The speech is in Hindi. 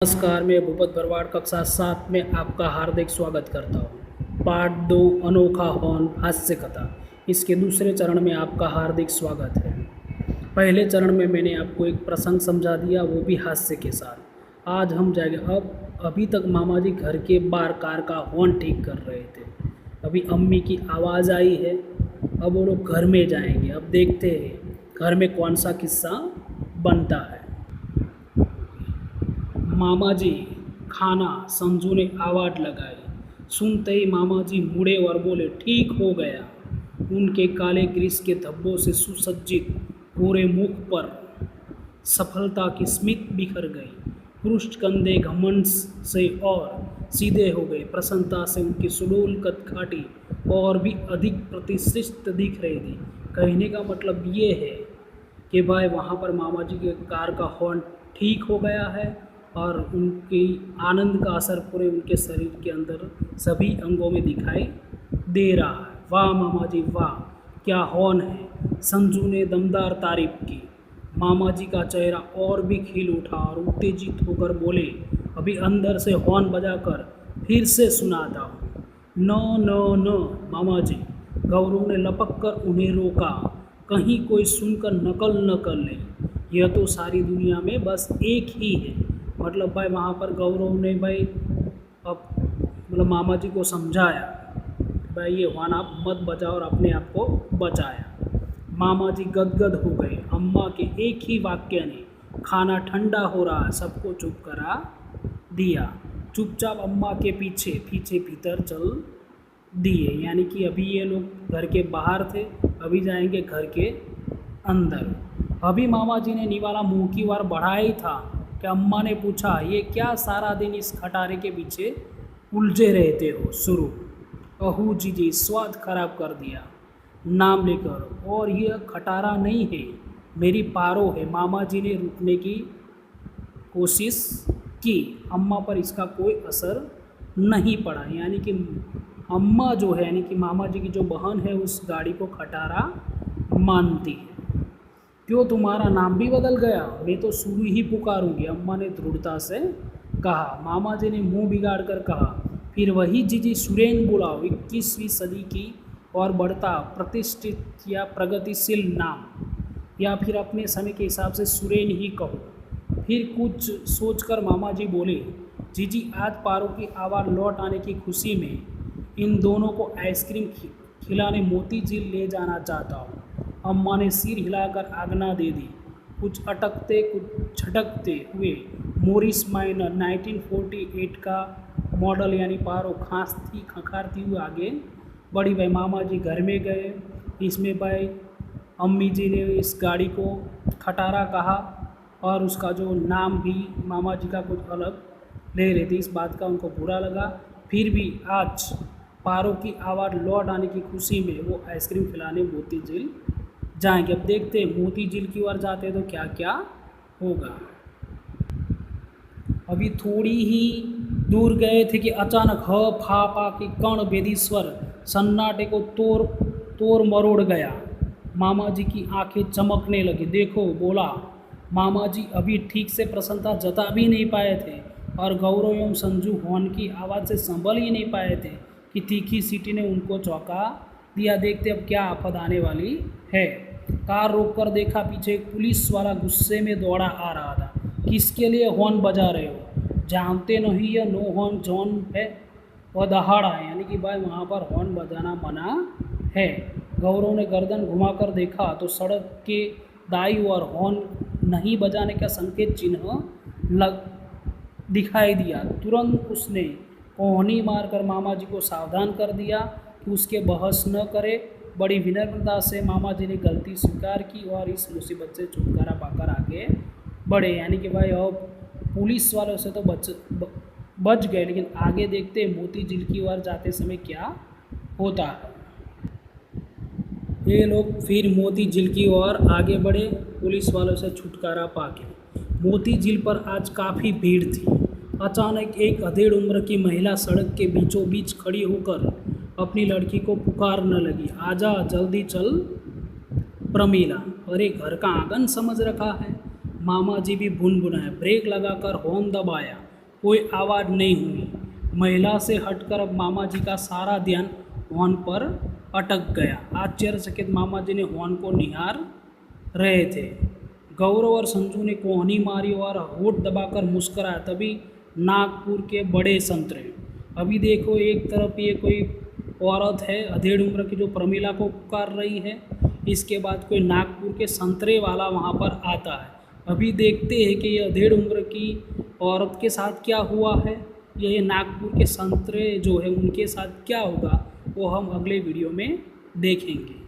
नमस्कार, मैं भूपत भरवाड़ कक्षा 7 में आपका हार्दिक स्वागत करता हूँ। पार्ट 2 अनोखा हॉर्न हास्य कथा, इसके दूसरे चरण में आपका हार्दिक स्वागत है। पहले चरण में मैंने आपको एक प्रसंग समझा दिया, वो भी हास्य के साथ। आज हम जाएंगे। अभी तक मामा जी घर के बाहर कार का हॉर्न ठीक कर रहे थे। अभी अम्मी की आवाज़ आई है। अब वो लोग घर में जाएंगे। अब देखते हैं घर में कौन सा किस्सा बनता है। मामा जी खाना, संजू ने आवाज़ लगाई। सुनते ही मामा जी मुड़े और बोले, ठीक हो गया। उनके काले ग्रीस के धब्बों से सुसज्जित पूरे मुख पर सफलता की स्मित बिखर गई। पृष्ठ कंधे घमंड से और सीधे हो गए। प्रसन्नता से उनकी सुडौल कदकाठी और भी अधिक प्रतिष्ठित दिख रही थी। कहने का मतलब ये है कि भाई वहाँ पर मामा जी के कार का हॉर्न ठीक हो गया है और उनकी आनंद का असर पूरे उनके शरीर के अंदर सभी अंगों में दिखाई दे रहा है। वाह मामा जी वाह, क्या हॉर्न है। संजू ने दमदार तारीफ की। मामा जी का चेहरा और भी खिल उठा और उत्तेजित होकर बोले, अभी अंदर से हॉर्न बजाकर फिर से सुनाता हूँ। नो नो नो मामा जी, गौरव ने लपक कर उन्हें रोका। कहीं कोई सुनकर नकल न कर ले। यह तो सारी दुनिया में बस एक ही है। मतलब भाई वहाँ पर गौरव ने भाई अब मतलब मामा जी को समझाया, भाई ये हॉर्न आप मत बजाओ और अपने आप को बचाया। मामा जी गदगद हो गए। अम्मा के एक ही वाक्य ने खाना ठंडा हो रहा है सबको चुप करा दिया। चुपचाप अम्मा के पीछे पीछे भीतर चल दिए। यानी कि अभी ये लोग घर के बाहर थे, अभी जाएंगे घर के अंदर। अभी मामा जी ने निवाला मुंह की ओर बढ़ा ही था कि अम्मा ने पूछा, ये क्या सारा दिन इस खटारे के पीछे उलझे रहते हो। शुरू अहू जी स्वाद खराब कर दिया नाम लेकर। और यह खटारा नहीं है, मेरी पारो है। मामा जी ने रुकने की कोशिश की। अम्मा पर इसका कोई असर नहीं पड़ा। यानी कि अम्मा जो है, यानी कि मामा जी की जो बहन है, उस गाड़ी को खटारा मानती है। क्यों तुम्हारा नाम भी बदल गया? मैं तो शुरू ही पुकारूंगी, अम्मा ने दृढ़ता से कहा। मामा जी ने मुंह बिगाड़ कर कहा, फिर वही जीजी सुरेन बुलाओ। 21वीं सदी की और बढ़ता प्रतिष्ठित या प्रगतिशील नाम, या फिर अपने समय के हिसाब से सुरेन ही कहो। फिर कुछ सोचकर मामा जी बोले, जीजी आज पारो की आवाज़ लौट आने की खुशी में इन दोनों को आइसक्रीम खिलाने मोती झील ले जाना चाहता हूँ। अम्मा ने सिर हिलाकर आज्ञा दे दी। कुछ अटकते कुछ झटकते हुए मोरिस माइनर 1948 का मॉडल यानी पारो खांसती खखारती हुए आगे बढ़ी। भाई मामा जी घर में गए। इसमें भाई अम्मी जी ने इस गाड़ी को खटारा कहा और उसका जो नाम भी मामा जी का कुछ अलग ले रहे थे। इस बात का उनको बुरा लगा। फिर भी आज पारो की आवाज़ लौट आने की खुशी में वो आइसक्रीम खिलाने मोती झील जाएंगे। अब देखते हैं मोती झील की ओर जाते तो क्या क्या होगा। अभी थोड़ी ही दूर गए थे कि अचानक ह फा पा की कण वेदीश्वर सन्नाटे को तोड़ मरोड़ गया। मामा जी की आंखें चमकने लगी। देखो बोला। मामा जी अभी ठीक से प्रसन्नता जता भी नहीं पाए थे और गौरव एवं संजू हॉर्न की आवाज़ से संभल ही नहीं पाए थे कि तीखी सीटी ने उनको चौंका दिया। देखते अब क्या आफत आने वाली है। कार रोककर देखा, पीछे एक पुलिस वाला गुस्से में दौड़ा आ रहा था। किसके लिए हॉर्न बजा रहे हो? जानते नहीं यह नो हॉर्न जोन है? वह दहाड़ा है। यानी कि भाई वहाँ पर हॉर्न बजाना मना है। गौरव ने गर्दन घुमाकर देखा तो सड़क के दाईं ओर हॉर्न नहीं बजाने का संकेत चिन्ह दिखाई दिया। तुरंत उसने कोहनी मारकर मामा जी को सावधान कर दिया कि उसके बहस न करे। बड़ी विनम्रता से मामा जी ने गलती स्वीकार की और इस मुसीबत से छुटकारा पाकर आगे बढ़े। यानी कि भाई अब पुलिस वालों से तो बच गए, लेकिन आगे देखते मोती झील की ओर जाते समय क्या होता है। ये लोग फिर मोती झील की ओर आगे बढ़े पुलिस वालों से छुटकारा पाके। मोती झील पर आज काफ़ी भीड़ थी। अचानक एक अधेड़ उम्र की महिला सड़क के बीचों बीच खड़ी होकर अपनी लड़की को पुकारने लगी, आजा जल्दी चल प्रमीला। अरे घर का आंगन समझ रखा है। मामा जी भी भुनभुनाए। ब्रेक लगाकर हॉर्न दबाया, कोई आवाज़ नहीं हुई। महिला से हटकर अब मामा जी का सारा ध्यान हॉर्न पर अटक गया। आश्चर्यचकित मामा जी ने हॉर्न को निहार रहे थे। गौरव और संजू ने कोहनी मारी और होठ दबाकर मुस्कुराया। तभी नागपुर के बड़े संतरे। अभी देखो, एक तरफ ये कोई औरत है अधेड़ उम्र की जो प्रमिला को पुकार रही है, इसके बाद कोई नागपुर के संतरे वाला वहाँ पर आता है। अभी देखते हैं कि ये अधेड़ उम्र की औरत के साथ क्या हुआ है, ये नागपुर के संतरे जो है उनके साथ क्या होगा, वो हम अगले वीडियो में देखेंगे।